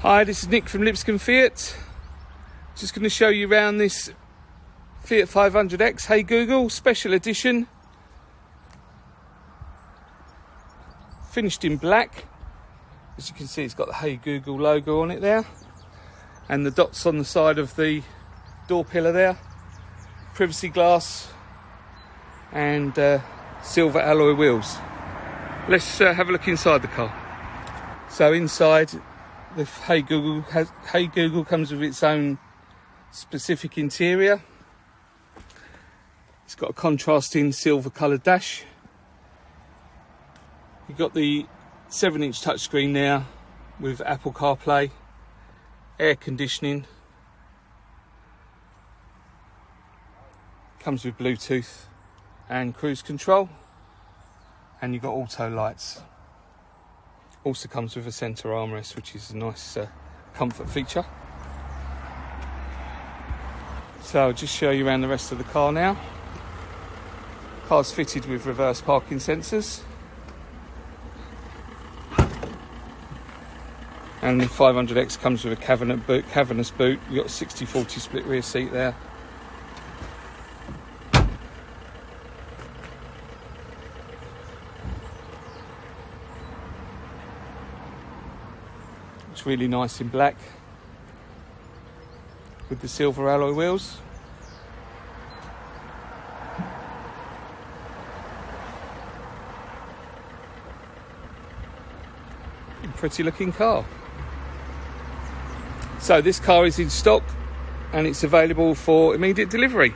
Hi, this is Nick from Lipscomb Fiat. Just going to show you around this Fiat 500X Hey Google Special Edition. Finished in black. As you can see, it's got the Hey Google logo on it there. And the dots on the side of the door pillar there. Privacy glass and silver alloy wheels. Let's have a look inside the car. So inside, the Hey Google comes with its own specific interior. It's got a contrasting silver coloured dash. You've got the 7-inch touchscreen there with Apple CarPlay, air conditioning. Comes with Bluetooth and cruise control. And you've got auto lights. Also comes with a centre armrest, which is a nice comfort feature. So I'll just show you around the rest of the car now. Car's fitted with reverse parking sensors. And the 500X comes with a cavernous boot. You've got a 60-40 split rear seat there. It's really nice in black with the silver alloy wheels. Pretty looking car. So this car is in stock and it's available for immediate delivery.